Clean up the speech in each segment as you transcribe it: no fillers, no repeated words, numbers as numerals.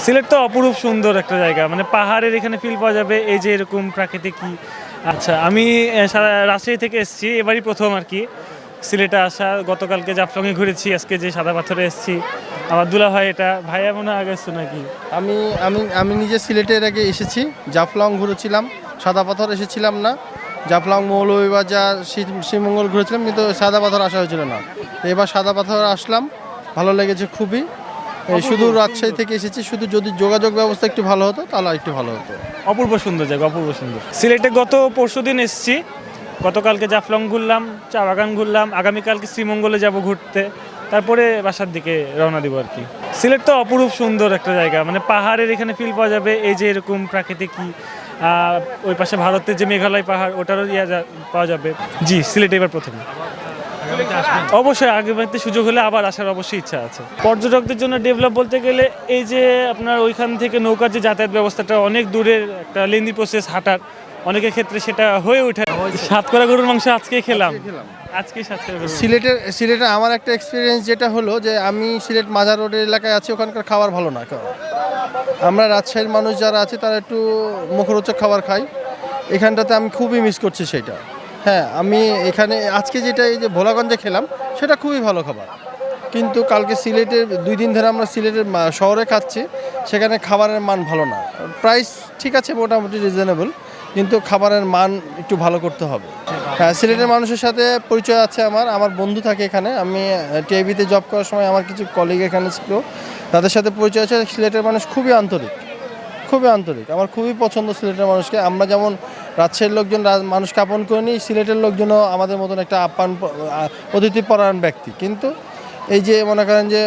সিলেট তো অপরূপ সুন্দর একটা জায়গা, মানে পাহাড়ের এখানে ফিল পাওয়া যাবে, এই যে এরকম প্রাকৃতিক কি। আচ্ছা, আমি রাজশাহী থেকে এসেছি, এবারই প্রথম আর কি সিলেটে আসা। গতকালকে জাফলংয়ে ঘুরেছি, আজকে যে সাদা পাথরে এসেছি। আমার দুলা ভাই, এটা ভাইয়া মনে হয় আগে এসছো নাকি? আমি আমি আমি নিজে সিলেটের আগে এসেছি, জাফলং ঘুরেছিলাম, সাদা পাথর এসেছিলাম না। জাফলং, মৌলভীবাজার, শ্রীমঙ্গল ঘুরেছিলাম, কিন্তু সাদা পাথর আসা হয়েছিল না। তো এবার সাদা পাথর আসলাম, ভালো লেগেছে খুবই। এই শুধু রাজশাহী থেকে এসেছি, শুধু যদি যোগাযোগ ব্যবস্থা একটু ভালো হতো তাহলে একটু ভালো হতো। অপূর্ব সুন্দর জায়গা, অপূর্ব সুন্দর। সিলেটে গত পরশুদিন এসেছি, গতকালকে জাফলং ঘুরলাম, চা বাগান ঘুরলাম, আগামীকালকে শ্রীমঙ্গলে যাব ঘুরতে, তারপরে বাসার দিকে রওনা দিব আর কি। সিলেট তো অপরূপ সুন্দর একটা জায়গা, মানে পাহাড়ের এখানে ফিল পাওয়া যাবে, এই যে এরকম প্রাকৃতিক কি। ওই পাশে ভারতের যে মেঘালয় পাহাড়, ওটারও পাওয়া যাবে। জি, সিলেটে এবার প্রথম। অবশ্যই আগামীতে সুযোগ হলে আবার আসার অবশ্যই ইচ্ছা আছে। পর্যটকদের জন্য ডেভেলপ বলতে গেলে এই যে আপনার ওইখান থেকে নৌকার যে যাতায়াত ব্যবস্থাটা, অনেক দূরের একটা লেন্দি প্রসেস হাঁটার, অনেকের ক্ষেত্রে সেটা হয়ে ওঠে। সাতকরা গরুর মাংস আজকে খেলাম। সিলেটে আমার একটা এক্সপিরিয়েন্স যেটা হলো যে আমি সিলেট মাজার রোডের এলাকায় আছি, ওখানকার খাবার ভালো না। আমরা রাজশাহীর মানুষ যারা আছে তারা একটু মুখরোচক খাবার খাই, এখানটাতে আমি খুবই মিস করছি সেটা। হ্যাঁ, আমি এখানে আজকে যেটা এই যে ভোলাগঞ্জে খেলাম সেটা খুবই ভালো খাবার, কিন্তু কালকে সিলেটের 2 দিন ধরে আমরা সিলেটের শহরে খাচ্ছি, সেখানে খাবারের মান ভালো না। প্রাইস ঠিক আছে, মোটামুটি রিজনেবল, কিন্তু খাবারের মান একটু ভালো করতে হবে। হ্যাঁ, সিলেটের মানুষের সাথে পরিচয় আছে আমার বন্ধু থাকে এখানে। আমি টিআইবিতে জব করার সময় আমার কিছু কলিগ এখানে ছিল, তাদের সাথে পরিচয় আছে। সিলেটের মানুষ খুবই আন্তরিক, খুবই আন্তরিক। আমার খুবই পছন্দ সিলেটের মানুষকে। আমরা যেমন রাজশাহীর লোকজন মানুষকে আপন করে নিই, সিলেটের লোকজনও আমাদের মতন একটা অতিথিপরায়ণ ব্যক্তি। কিন্তু এই যে মনে করেন যে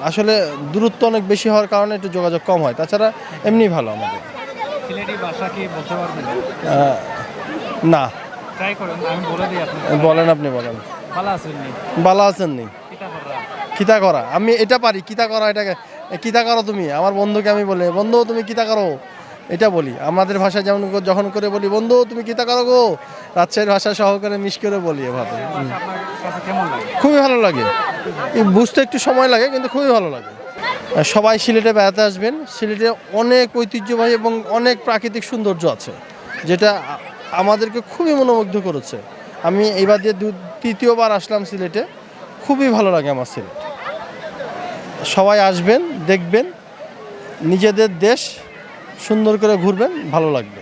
আসলে দূরত্ব অনেক বেশি হওয়ার কারণে একটু যোগাযোগ কম হয়, তাছাড়া এমনি ভালো আমাদের। সিলেটি ভাষা কি বলতে পারবেন? না, ট্রাই করেন, আমি বলে দিই আপনি বলেন, আপনি বলেন। ভালো আছেন নি? ভালো আছেন নি? কিতা করা, আমি এটা পারি। কিতা করা, এটাকে কিতা করো তুমি। আমার বন্ধুকে আমি বলি, বন্ধু তুমি কিতা করো, এটা বলি। আমাদের ভাষায় যেমন যখন করে বলি, বন্ধু তুমি কিতা করো গো, রাজশাহীর ভাষা সহকারে মিশ করে বলি এভাবে। খুবই ভালো লাগে, বুঝতে একটু সময় লাগে, কিন্তু খুবই ভালো লাগে। সবাই সিলেটে বেড়াতে আসবেন। সিলেটে অনেক ঐতিহ্যবাহী এবং অনেক প্রাকৃতিক সৌন্দর্য আছে, যেটা আমাদেরকে খুবই মনোমুগ্ধ করেছে। আমি এইবার দিয়ে 3য় বার আসলাম সিলেটে, খুবই ভালো লাগে আমার সিলেট। সবাই আসবেন, দেখবেন, নিজেদের দেশ সুন্দর করে ঘুরবেন, ভালো লাগবে।